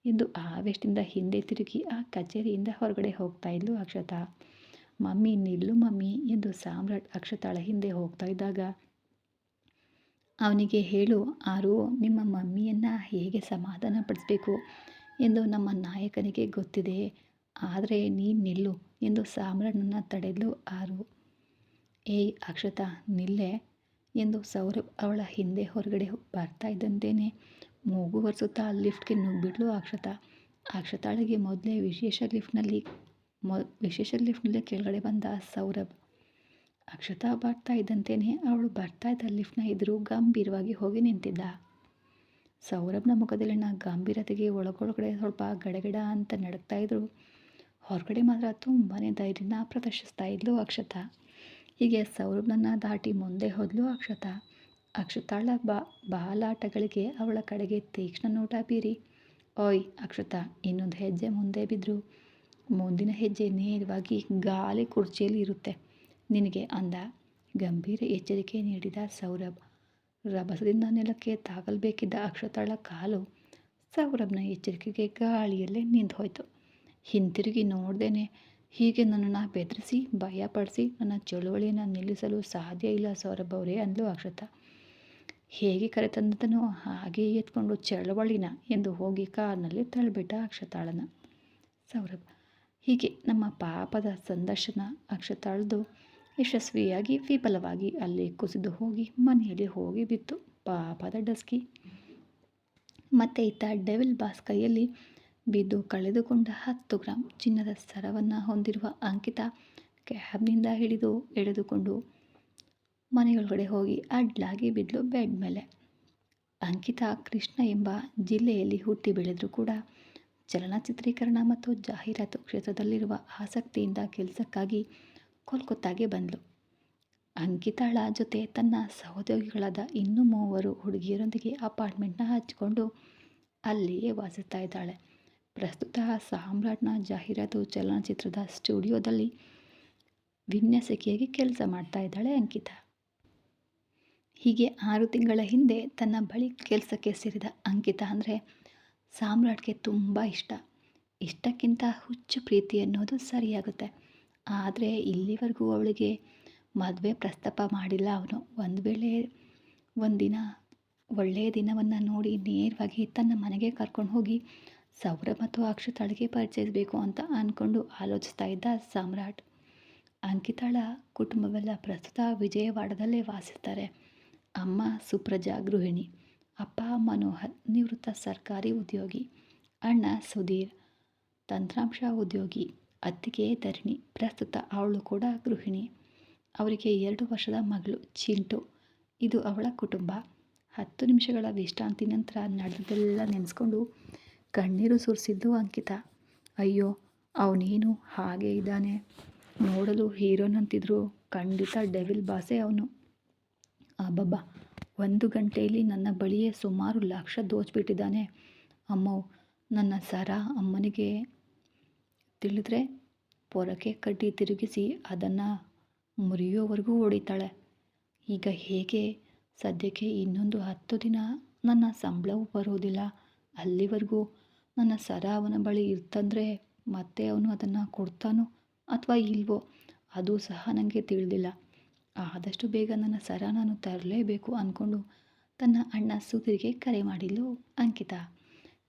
ಎಂದು ಆವೇಶದಿಂದ ಹಿಂದೆ ತಿರುಗಿ ಆ ಕಚೇರಿಯಿಂದ ಹೊರಗಡೆ ಹೋಗ್ತಾ ಇದ್ಲು ಅಕ್ಷತಾ. ಮಮ್ಮಿ ನಿಲ್ಲು ಮಮ್ಮಿ ಎಂದು ಸಾಮ್ರಾಟ್ ಅಕ್ಷತಾಳ ಹಿಂದೆ ಹೋಗ್ತಾ ಇದ್ದಾಗ, ಅವನಿಗೆ ಹೇಳು ಆರು, ನಿಮ್ಮ ಮಮ್ಮಿಯನ್ನು ಹೇಗೆ ಸಮಾಧಾನ ಪಡಿಸಬೇಕು ಎಂದು ನಮ್ಮ ನಾಯಕನಿಗೆ ಗೊತ್ತಿದೆ, ಆದರೆ ನೀನು ನಿಲ್ಲು ಎಂದು ಸಾಮ್ರಾಟ್ನನ್ನು ತಡೆದ್ಲು ಆರು. ಏಯ್ ಅಕ್ಷತಾ ನಿಲ್ಲೆ ಎಂದು ಸೌರಭ್ ಅವಳ ಹಿಂದೆ ಹೊರಗಡೆ ಬರ್ತಾ ಇದ್ದಂತೆಯೇ ಮೂಗು ಒರೆಸುತ್ತಾ ಲಿಫ್ಟ್ಗೆ ನುಗ್ಗಿಬಿಟ್ಲು ಅಕ್ಷತಾ. ಅಕ್ಷತಾಳಿಗೆ ಮೊದಲೇ ವಿಶೇಷ ಲಿಫ್ಟ್ನಲ್ಲೇ ಕೆಳಗಡೆ ಬಂದ ಸೌರಭ್. ಅಕ್ಷತಾ ಬರ್ತಾ ಇದ್ದಂತೆಯೇ ಅವಳು ಬರ್ತಾ ಇದ್ದ ಲಿಫ್ಟ್ನ ಎದುರು ಗಂಭೀರವಾಗಿ ಹೋಗಿ ನಿಂತಿದ್ದ. ಸೌರಭ್ನ ಮುಖದಲ್ಲಿನ ಗಂಭೀರತೆಗೆ ಒಳಗೊಳಗಡೆ ಸ್ವಲ್ಪ ಗಡಗಡ ಅಂತ ನಡಕ್ತಾ ಇದ್ರು. ಹೊರಗಡೆ ಮಾತ್ರ ತುಂಬಾ ಧೈರ್ಯನ ಪ್ರದರ್ಶಿಸ್ತಾ ಇದ್ಲು ಅಕ್ಷತಾ. ಹೀಗೆ ಸೌರಭ್ನನ್ನು ದಾಟಿ ಮುಂದೆ ಹೋದ್ಲು ಅಕ್ಷತಾ. ಅಕ್ಷತಾಳ ಬಾಲಾಟಗಳಿಗೆ ಅವಳ ಕಡೆಗೆ ತೀಕ್ಷ್ಣ ನೋಟ ಬೀರಿ, ಓಯ್ ಅಕ್ಷತಾ, ಇನ್ನೊಂದು ಹೆಜ್ಜೆ ಮುಂದೆ ಬಿದ್ದರು ಮುಂದಿನ ಹೆಜ್ಜೆ ನೇರವಾಗಿ ಗಾಲಿ ಕುರ್ಚಿಯಲ್ಲಿ ಇರುತ್ತೆ ನಿನಗೆ ಅಂದ. ಗಂಭೀರ ಎಚ್ಚರಿಕೆ ನೀಡಿದ ಸೌರಭ್. ರಭಸದಿಂದ ನೆಲಕ್ಕೆ ತಾಗಲ್ಬೇಕಿದ್ದ ಅಕ್ಷತಾಳ ಕಾಲು ಸೌರಭ್ನ ಎಚ್ಚರಿಕೆಗೆ ಗಾಳಿಯಲ್ಲೇ ನಿಂತು ಹೋಯಿತು. ಹಿಂತಿರುಗಿ ನೋಡ್ದೇನೆ ಹೀಗೆ ನನ್ನನ್ನು ಬೆದರಿಸಿ ಭಯಪಡಿಸಿ ನನ್ನ ಚಳುವಳಿಯನ್ನು ನಿಲ್ಲಿಸಲು ಸಾಧ್ಯ ಇಲ್ಲ ಸೌರಭ್ ಅವರೇ ಅಂದ್ಲು ಅಕ್ಷತಾ. ಹೇಗೆ ಕರೆತಂದನೋ ಹಾಗೆ ಎತ್ಕೊಂಡು ಚಳವಳಿನ ಎಂದು ಹೋಗಿ ಕಾರ್ನಲ್ಲಿ ತಳ್ಳಿಬಿಟ್ಟ ಅಕ್ಷತಾಳನ ಸೌರಭ್. ಹೀಗೆ ನಮ್ಮ ಪಾಪದ ಸಂದರ್ಶನ ಅಕ್ಷತಾಳದು ಯಶಸ್ವಿಯಾಗಿ ವಿಫಲವಾಗಿ ಅಲ್ಲಿ ಕುಸಿದು ಹೋಗಿ ಮನೆಯಲ್ಲಿ ಹೋಗಿ ಬಿತ್ತು ಪಾಪದ ಡಸ್ಕಿ. ಮತ್ತೆ ಇತ್ತ ಡೆವಿಲ್ ಬಾಸ್ ಕೈಯಲ್ಲಿ ಬಿದ್ದು ಕಳೆದುಕೊಂಡ 10 ಗ್ರಾಂ ಚಿನ್ನದ ಸರವನ್ನು ಹೊಂದಿರುವ ಅಂಕಿತಾ ಕ್ಯಾಬ್ನಿಂದ ಹಿಡಿದು ಎಳೆದುಕೊಂಡು ಮನೆಯೊಳಗಡೆ ಹೋಗಿ ಅಡ್ಲಾಗಿ ಬಿದ್ಲು ಬೆಡ್ ಮೇಲೆ. ಅಂಕಿತಾ ಕೃಷ್ಣ ಎಂಬ ಜಿಲ್ಲೆಯಲ್ಲಿ ಹುಟ್ಟಿ ಬೆಳೆದರೂ ಕೂಡ ಚಲನಚಿತ್ರೀಕರಣ ಮತ್ತು ಜಾಹೀರಾತು ಕ್ಷೇತ್ರದಲ್ಲಿರುವ ಆಸಕ್ತಿಯಿಂದ ಕೆಲಸಕ್ಕಾಗಿ ಕೋಲ್ಕತ್ತಾಗೆ ಬಂದಳು. ಅಂಕಿತಾಳ ಜೊತೆ ತನ್ನ ಸಹೋದ್ಯೋಗಿಗಳಾದ ಇನ್ನೂ 3 ಹುಡುಗಿಯರೊಂದಿಗೆ ಅಪಾರ್ಟ್ಮೆಂಟ್ನ ಹಂಚಿಕೊಂಡು ಅಲ್ಲಿಯೇ ವಾಸಿಸ್ತಾ ಇದ್ದಾಳೆ. ಪ್ರಸ್ತುತ ಸಾಮ್ರಾಟ್ನ ಜಾಹೀರಾತು ಚಲನಚಿತ್ರದ ಸ್ಟುಡಿಯೋದಲ್ಲಿ ವಿನ್ಯಾಸಕಿಯಾಗಿ ಕೆಲಸ ಮಾಡ್ತಾ ಇದ್ದಾಳೆ ಅಂಕಿತಾ. ಹೀಗೆ 6 ತಿಂಗಳ ಹಿಂದೆ ತನ್ನ ಬಳಿ ಕೆಲಸಕ್ಕೆ ಸೇರಿದ ಅಂಕಿತಾ ಅಂದರೆ ಸಾಮ್ರಾಟ್ಗೆ ತುಂಬ ಇಷ್ಟ. ಇಷ್ಟಕ್ಕಿಂತ ಹುಚ್ಚು ಪ್ರೀತಿ ಅನ್ನೋದು ಸರಿಯಾಗುತ್ತೆ. ಆದರೆ ಇಲ್ಲಿವರೆಗೂ ಅವಳಿಗೆ ಮದುವೆ ಪ್ರಸ್ತಾಪ ಮಾಡಿಲ್ಲ ಅವನು. ಒಂದು ವೇಳೆ ಒಂದಿನ ಒಳ್ಳೆಯ ದಿನವನ್ನು ನೋಡಿ ನೇರವಾಗಿ ತನ್ನ ಮನೆಗೆ ಕರ್ಕೊಂಡು ಹೋಗಿ ಸೌರ ಮತ್ತು ಅಕ್ಷತಾಳಿಗೆ ಪರಿಚಯಿಸಬೇಕು ಅಂತ ಅಂದ್ಕೊಂಡು ಆಲೋಚಿಸ್ತಾ ಇದ್ದ ಸಾಮ್ರಾಟ್. ಅಂಕಿತಾಳ ಕುಟುಂಬವೆಲ್ಲ ಪ್ರಸ್ತುತ ವಿಜಯವಾಡದಲ್ಲೇ ವಾಸಿಸ್ತಾರೆ. ಅಮ್ಮ ಸುಪ್ರಜಾ ಗೃಹಿಣಿ, ಅಪ್ಪ ಮನೋಹರ್ ನಿವೃತ್ತ ಸರ್ಕಾರಿ ಉದ್ಯೋಗಿ, ಅಣ್ಣ ಸುಧೀರ್ ತಂತ್ರಾಂಶ ಉದ್ಯೋಗಿ, ಅತ್ತಿಗೆ ಧರಣಿ ಪ್ರಸ್ತುತ ಅವಳು ಕೂಡ ಗೃಹಿಣಿ. ಅವರಿಗೆ 2 ವರ್ಷದ ಮಗಳು ಚಿಂಟು. ಇದು ಅವಳ ಕುಟುಂಬ. 10 ನಿಮಿಷಗಳ ವಿಶ್ರಾಂತಿ ನಂತರ ನಡೆದದೆಲ್ಲ ನೆನೆಸ್ಕೊಂಡು ಕಣ್ಣೀರು ಸುರಿಸಿದ್ದು ಅಂಕಿತಾ. ಅಯ್ಯೋ, ಅವನೇನು ಹಾಗೆ ಇದ್ದಾನೆ, ನೋಡಲು ಹೀರೋನಂತಿದ್ರು, ಖಂಡಿತ ಡೆವಿಲ್ ಬಾಸೇ ಅವನು. ಅಬ್ಬಬ್ಬಾ, 1 ಗಂಟೆಯಲ್ಲಿ ನನ್ನ ಬಳಿಯೇ ಸುಮಾರು ಲಕ್ಷ ದೋಚಿಬಿಟ್ಟಿದ್ದಾನೆ. ಅಮ್ಮೋ, ನನ್ನ ಸರ ಅಮ್ಮನಿಗೆ ತಿಳಿದ್ರೆ ಪೊರಕೆ ಕಡ್ಡಿ ತಿರುಗಿಸಿ ಅದನ್ನು ಮುರಿಯೋವರೆಗೂ ಹೊಡಿತಾಳೆ. ಈಗ ಹೇಗೆ? ಸದ್ಯಕ್ಕೆ ಇನ್ನೊಂದು 10 ದಿನ ನನ್ನ ಸಂಬಳವೂ ಬರೋದಿಲ್ಲ. ಅಲ್ಲಿವರೆಗೂ ನನ್ನ ಸರ ಅವನ ಬಳಿ ಇರ್ತಂದರೆ ಮತ್ತೆ ಅವನು ಅದನ್ನು ಕೊಡ್ತಾನೋ ಅಥವಾ ಇಲ್ವೋ ಅದು ಸಹ ನನಗೆ ತಿಳಿದಿಲ್ಲ. ಆದಷ್ಟು ಬೇಗ ನನ್ನ ಸರ ನಾನು ತರಲೇಬೇಕು ಅಂದ್ಕೊಂಡು ತನ್ನ ಅಣ್ಣ ಸುಧೀರ್ಗೆ ಕರೆ ಮಾಡಿದ್ಲು ಅಂಕಿತಾ.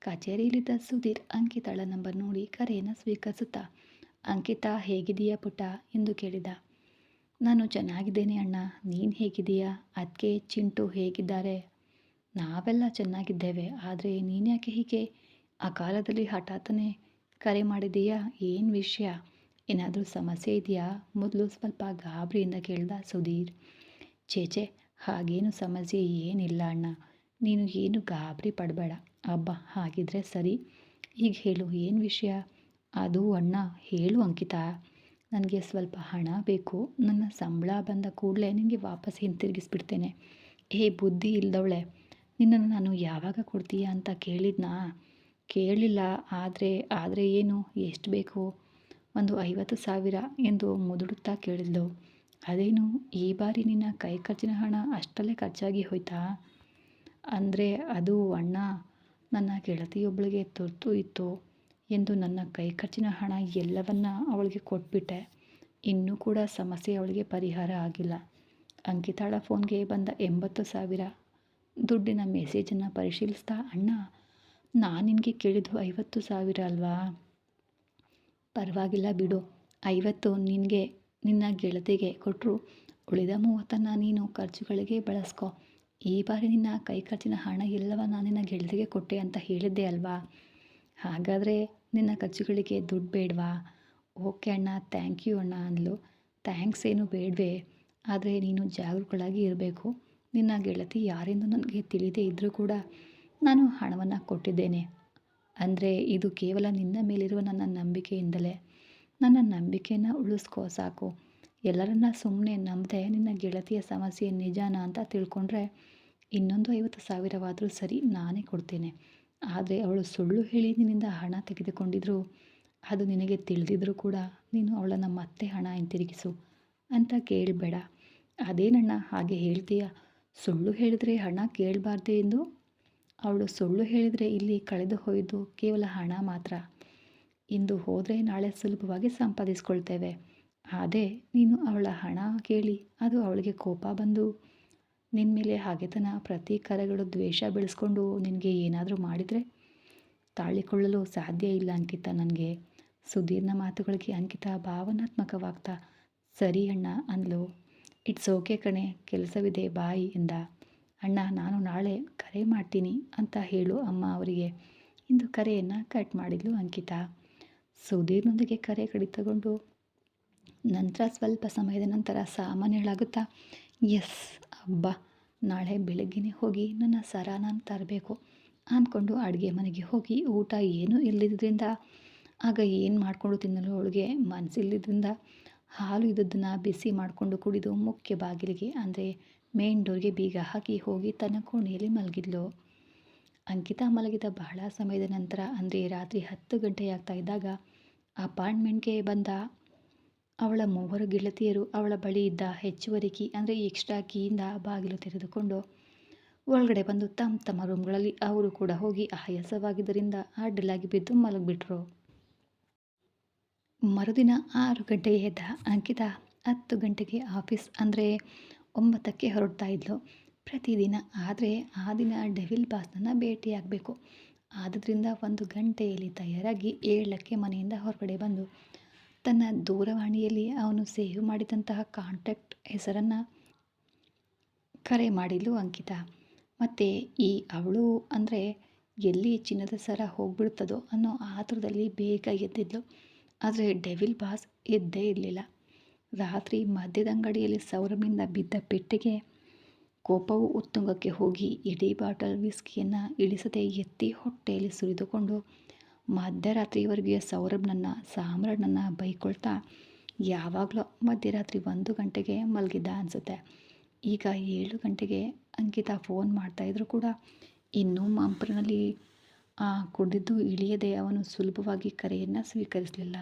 ಕಚೇರಿಯಲ್ಲಿದ್ದ ಸುಧೀರ್ ಅಂಕಿತಾಳ ನಂಬರ್ ನೋಡಿ ಕರೆಯನ್ನು ಸ್ವೀಕರಿಸುತ್ತಾ, ಅಂಕಿತಾ ಹೇಗಿದೆಯಾ ಪುಟ್ಟ ಎಂದು ಕೇಳಿದ. ನಾನು ಚೆನ್ನಾಗಿದ್ದೇನೆ ಅಣ್ಣ, ನೀನು ಹೇಗಿದೆಯಾ? ಅದಕ್ಕೆ ಚಿಂಟು ಹೇಗಿದ್ದಾರೆ? ನಾವೆಲ್ಲ ಚೆನ್ನಾಗಿದ್ದೇವೆ. ಆದರೆ ನೀನ್ಯಾಕೆ ಹೀಗೆ ಅಕಾಲದಲ್ಲಿ ಹಠಾತ್ತನೆ ಕರೆ ಮಾಡಿದೀಯಾ? ಏನು ವಿಷಯ? ಏನಾದರೂ ಸಮಸ್ಯೆ ಇದೆಯಾ? ಮೊದಲು ಸ್ವಲ್ಪ ಗಾಬರಿಯಿಂದ ಕೇಳ್ದ ಸುಧೀರ್. ಚೇಚೆ, ಹಾಗೇನು ಸಮಸ್ಯೆ ಏನಿಲ್ಲ ಅಣ್ಣ, ನೀನು ಏನು ಗಾಬರಿ ಪಡಬೇಡ. ಅಬ್ಬಾ, ಹಾಗಿದ್ರೆ ಸರಿ. ಈಗ ಹೇಳು, ಏನು ವಿಷಯ? ಅದು ಅಣ್ಣ, ಹೇಳು ಅಂಕಿತಾ, ನನಗೆ ಸ್ವಲ್ಪ ಹಣ ಬೇಕು. ನನ್ನ ಸಂಬಳ ಬಂದ ಕೂಡಲೇ ನಿನಗೆ ವಾಪಸ್ ಹಿಂತಿರುಗಿಸ್ಬಿಡ್ತೇನೆ. ಬುದ್ಧಿ ಇಲ್ದವಳೆ, ನಿನ್ನನ್ನು ನಾನು ಯಾವಾಗ ಕೊಡ್ತೀಯ ಅಂತ ಕೇಳಿದ್ನಾ? ಕೇಳಲಿಲ್ಲ. ಆದರೆ ಏನು, ಎಷ್ಟು ಬೇಕು? ಒಂದು 50,000 ಎಂದು ಮುದುಡುತ್ತಾ ಕೇಳಿದ್ಲು. ಅದೇನು, ಈ ಬಾರಿ ನಿನ್ನ ಕೈ ಖರ್ಚಿನ ಹಣ ಅಷ್ಟಲ್ಲೇ ಖರ್ಚಾಗಿ ಹೋಯ್ತಾ? ಅಂದರೆ ಅದು ಅಣ್ಣ, ನನ್ನ ಗೆಳತಿಯೊಬ್ಬಳಿಗೆ ತುರ್ತು ಇತ್ತು ಎಂದು ನನ್ನ ಕೈ ಖರ್ಚಿನ ಹಣ ಎಲ್ಲವನ್ನ ಅವಳಿಗೆ ಕೊಟ್ಬಿಟ್ಟೆ. ಇನ್ನೂ ಕೂಡ ಸಮಸ್ಯೆ ಅವಳಿಗೆ ಪರಿಹಾರ ಆಗಿಲ್ಲ. ಅಂಕಿತಾಳ ಫೋನ್ಗೆ ಬಂದ 80,000 ದುಡ್ಡಿನ ಮೆಸೇಜನ್ನು ಪರಿಶೀಲಿಸ್ತಾ, ಅಣ್ಣ, ನಾನು ನಿನಗೆ ಕೇಳಿದ್ದು 50,000 ಅಲ್ವಾ? ಪರವಾಗಿಲ್ಲ ಬಿಡು, 50 ನಿನಗೆ ನಿನ್ನ ಗೆಳತಿಗೆ ಕೊಟ್ಟರು, ಉಳಿದ 30 ನೀನು ಖರ್ಚುಗಳಿಗೆ ಬಳಸ್ಕೊ. ಈ ಬಾರಿ ನಿನ್ನ ಕೈ ಖರ್ಚಿನ ಹಣ ಎಲ್ಲವನ್ನ ನಿನ್ನ ಗೆಳತಿಗೆ ಕೊಟ್ಟೆ ಅಂತ ಹೇಳಿದ್ದೆ ಅಲ್ವಾ? ಹಾಗಾದರೆ ನಿನ್ನ ಖರ್ಚುಗಳಿಗೆ ದುಡ್ಡು ಬೇಡವಾ? ಓಕೆ ಅಣ್ಣ, ಥ್ಯಾಂಕ್ ಯು ಅಣ್ಣ ಅಂದ್ಲು. ಥ್ಯಾಂಕ್ಸ್ ಏನು ಬೇಡವೇ, ಆದರೆ ನೀನು ಜಾಗರೂಕಳಾಗಿ ಇರಬೇಕು. ನಿನ್ನ ಗೆಳತಿ ಯಾರೆಂದು ನನಗೆ ತಿಳಿದೇ ಇದ್ದರೂ ಕೂಡ ನಾನು ಹಣವನ್ನು ಕೊಟ್ಟಿದ್ದೇನೆ. ಅಂದರೆ ಇದು ಕೇವಲ ನಿನ್ನ ಮೇಲಿರುವ ನನ್ನ ನಂಬಿಕೆಯಿಂದಲೇ. ನನ್ನ ನಂಬಿಕೆಯನ್ನು ಉಳಿಸ್ಕೋ ಸಾಕು. ಎಲ್ಲರನ್ನ ಸುಮ್ಮನೆ ನಂಬದೆ ನಿನ್ನ ಗೆಳತಿಯ ಸಮಸ್ಯೆ ನಿಜಾನ ಅಂತ ತಿಳ್ಕೊಂಡ್ರೆ ಇನ್ನೊಂದು 50,000ವಾದರೂ ಸರಿ, ನಾನೇ ಕೊಡ್ತೇನೆ. ಆದರೆ ಅವಳು ಸುಳ್ಳು ಹೇಳಿ ನಿನ್ನಿಂದ ಹಣ ತೆಗೆದುಕೊಂಡಿದ್ರು, ಅದು ನಿನಗೆ ತಿಳಿದಿದ್ರೂ ಕೂಡ ನೀನು ಅವಳನ್ನು ಮತ್ತೆ ಹಣ ಹಿಂತಿರುಗಿಸು ಅಂತ ಕೇಳಬೇಡ. ಅದೇನಣ್ಣ ಹಾಗೆ ಹೇಳ್ತೀಯ? ಸುಳ್ಳು ಹೇಳಿದರೆ ಹಣ ಕೇಳಬಾರ್ದೆ ಎಂದು? ಅವಳು ಸುಳ್ಳು ಹೇಳಿದರೆ ಇಲ್ಲಿ ಕಳೆದು ಹೋಯಿದ್ದು ಕೇವಲ ಹಣ ಮಾತ್ರ. ಇಂದು ಹೋದರೆ ನಾಳೆ ಸುಲಭವಾಗಿ ಸಂಪಾದಿಸ್ಕೊಳ್ತೇವೆ. ಅದೇ ನೀನು ಅವಳ ಹಣ ಕೇಳಿ ಅದು ಅವಳಿಗೆ ಕೋಪ ಬಂದು ನಿನ್ನ ಮೇಲೆ ಹಾಗೆತನ ಪ್ರತೀಕಾರಗಳು ದ್ವೇಷ ಬೆಳೆಸ್ಕೊಂಡು ನಿನಗೆ ಏನಾದರೂ ಮಾಡಿದರೆ ತಾಳಿಕೊಳ್ಳಲು ಸಾಧ್ಯ ಇಲ್ಲ ಅಂಕಿತ ನನಗೆ. ಸುಧೀರ್ನ ಮಾತುಗಳಿಗೆ ಅಂಕಿತ ಭಾವನಾತ್ಮಕವಾಗ್ತಾ ಸರಿ ಅಣ್ಣ ಅಂದ್ಲು. ಇಟ್ಸ್ ಓಕೆ ಕಣೆ, ಕೆಲಸವಿದೆ ಬಾಯ್ ಎಂದ. ಅಣ್ಣ, ನಾನು ನಾಳೆ ಕರೆ ಮಾಡ್ತೀನಿ ಅಂತ ಹೇಳು ಅಮ್ಮ ಅವರಿಗೆ ಎಂದು ಕರೆಯನ್ನು ಕಟ್ ಮಾಡಿದ್ಲು ಅಂಕಿತ. ಸುಧೀರ್ನೊಂದಿಗೆ ಕರೆ ಕಡಿತಗೊಂಡು ನಂತರ ಸ್ವಲ್ಪ ಸಮಯದ ನಂತರ ಸಾಮಾನ್ಯಳಾಗುತ್ತಾ, ಎಸ್ ಅಬ್ಬಾ, ನಾಳೆ ಬೆಳಗ್ಗೆನೇ ಹೋಗಿ ನನ್ನ ಸರ ನಾನು ತರಬೇಕು ಅಂದ್ಕೊಂಡು ಅಡುಗೆ ಮನೆಗೆ ಹೋಗಿ ಊಟ ಏನೂ ಇಲ್ಲದಿದ್ದರಿಂದ ಆಗ ಏನು ಮಾಡಿಕೊಂಡು ತಿನ್ನಲು ಅವಳಿಗೆ ಮನಸ್ಸಿಲ್ಲದ್ರಿಂದ ಹಾಲು ಇದ್ದದ್ದನ್ನು ಬಿಸಿ ಮಾಡಿಕೊಂಡು ಕುಡಿದು ಮುಖ್ಯ ಬಾಗಿಲಿಗೆ ಅಂದರೆ ಮೇನ್ ಡೋರ್ಗೆ ಬೀಗ ಹಾಕಿ ಹೋಗಿ ತನ್ನ ಕೋಣೆಯಲ್ಲಿ ಮಲಗಿದ್ಲು. ಅಂಕಿತಾ ಮಲಗಿದ ಬಹಳ ಸಮಯದ ನಂತರ ಅಂದರೆ ರಾತ್ರಿ 10 ಗಂಟೆಯಾಗ್ತಾ ಇದ್ದಾಗ ಅಪಾರ್ಟ್ಮೆಂಟ್‌ಗೆ ಬಂದ ಅವಳ ಮೂವರು ಗೆಳತಿಯರು ಅವಳ ಬಳಿ ಇದ್ದ ಹೆಚ್ಚುವರಿ ಕೀ ಅಂದರೆ ಎಕ್ಸ್ಟ್ರಾ ಕೀಯಿಂದ ಬಾಗಿಲು ತೆರೆದುಕೊಂಡು ಒಳಗಡೆ ಬಂದು ತಮ್ಮ ತಮ್ಮ ರೂಮ್‌ಗಳಲ್ಲಿ ಅವರು ಕೂಡ ಹೋಗಿ ಆಯಾಸವಾಗಿದ್ದರಿಂದ ಅಡ್ಡಲಾಗಿ ಬಿದ್ದು ಮಲಗಿಬಿಟ್ರು. ಮರುದಿನ 6 ಗಂಟೆಗೆ ಎದ್ದ ಅಂಕಿತಾ 10 ಗಂಟೆಗೆ ಆಫೀಸ್ ಅಂದರೆ 9ಕ್ಕೆ ಹೊರಡ್ತಾ ಇದ್ಲು ಪ್ರತಿದಿನ. ಆದರೆ ಆ ದಿನ ಡೆವಿಲ್ ಬಾಸ್‌ನನ್ನು ಭೇಟಿಯಾಗಬೇಕು. ಆದ್ದರಿಂದ 1 ಗಂಟೆಯಲ್ಲಿ ತಯಾರಾಗಿ 7ಕ್ಕೆ ಮನೆಯಿಂದ ಹೊರಗಡೆ ಬಂದು ತನ್ನ ದೂರವಾಣಿಯಲ್ಲಿ ಅವನು ಸೇವ್ ಮಾಡಿದಂತಹ ಕಾಂಟ್ಯಾಕ್ಟ್ ಹೆಸರನ್ನು ಕರೆ ಮಾಡಿದ್ಲು ಅಂಕಿತಾ. ಮತ್ತು ಅವಳು ಅಂದರೆ ಎಲ್ಲಿ ಚಿನ್ನದ ಸರ ಹೋಗ್ಬಿಡ್ತದೋ ಅನ್ನೋ ಆತುರದಲ್ಲಿ ಬೇಗ ಎದ್ದಿದ್ಲು. ಆದರೆ ಡೆವಿಲ್ ಬಾಸ್ ಎದ್ದೇ ಇರಲಿಲ್ಲ. ರಾತ್ರಿ ಮದ್ಯದ ಅಂಗಡಿಯಲ್ಲಿ ಸೌರಭ್ನಿಂದ ಬಿದ್ದ ಪೆಟ್ಟಿಗೆ ಕೋಪವು ಉತ್ತುಂಗಕ್ಕೆ ಹೋಗಿ ಇಡೀ ಬಾಟಲ್ ವಿಸ್ಕಿಯನ್ನು ಇಳಿಸದೆ ಎತ್ತಿ ಹೊಟ್ಟೆಯಲ್ಲಿ ಸುರಿದುಕೊಂಡು ಮಧ್ಯರಾತ್ರಿಯವರೆಗೆ ಸೌರಭ್ನನ್ನು ಸಾಮ್ರಾಟ್ನನ್ನು ಬೈಕೊಳ್ತಾ ಯಾವಾಗಲೂ ಮಧ್ಯರಾತ್ರಿ 1 ಗಂಟೆಗೆ ಮಲಗಿದ್ದ ಅನಿಸುತ್ತೆ. ಈಗ 7 ಗಂಟೆಗೆ ಅಂಕಿತಾ ಫೋನ್ ಮಾಡ್ತಾಯಿದ್ರು ಕೂಡ ಇನ್ನೂ ಮಂಪರಿನಲ್ಲಿ ಕುಡಿದು ಇಳಿಯದೆ ಅವನು ಸುಲಭವಾಗಿ ಕರೆಯನ್ನು ಸ್ವೀಕರಿಸಲಿಲ್ಲ.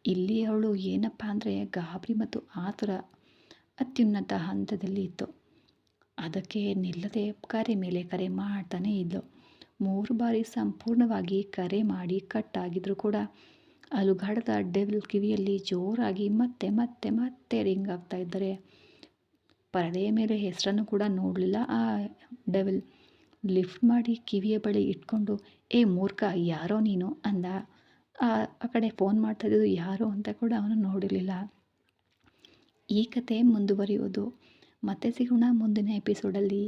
ಇಲ್ಲಿ ಅವಳು ಏನಪ್ಪ ಅಂದರೆ ಗಾಬರಿ ಮತ್ತು ಆತುರ ಅತ್ಯುನ್ನತ ಹಂತದಲ್ಲಿ ಇತ್ತು. ಅದಕ್ಕೆ ನಿಲ್ಲದೆ ಕರೆ ಮೇಲೆ ಕರೆ ಮಾಡ್ತಾನೇ ಇದ್ಲು. 3 ಬಾರಿ ಸಂಪೂರ್ಣವಾಗಿ ಕರೆ ಮಾಡಿ ಕಟ್ ಆಗಿದ್ರೂ ಕೂಡ ಅಲುಗಾಡದ ಡೆವಿಲ್ ಕಿವಿಯಲ್ಲಿ ಜೋರಾಗಿ ಮತ್ತೆ ಮತ್ತೆ ಮತ್ತೆ ರಿಂಗ್ ಆಗ್ತಾ ಇದ್ದರೆ ಪರದೆಯ ಮೇಲೆ ಹೆಸರನ್ನು ಕೂಡ ನೋಡಲಿಲ್ಲ ಆ ಡೆವಿಲ್. ಲಿಫ್ಟ್ ಮಾಡಿ ಕಿವಿಯ ಬಳಿ ಇಟ್ಕೊಂಡು ಏ ಮೂರ್ಖ ಯಾರೋ ನೀನು ಅಂದ. ಆ ಕಡೆ ಫೋನ್ ಮಾಡ್ತಾ ಇದ್ದು ಯಾರು ಅಂತ ಕೂಡ ಅವನು ನೋಡಿರಲಿಲ್ಲ. ಈ ಕತೆ ಮುಂದುವರಿಯೋದು. ಮತ್ತೆ ಸಿಗೋಣ ಮುಂದಿನ ಎಪಿಸೋಡಲ್ಲಿ.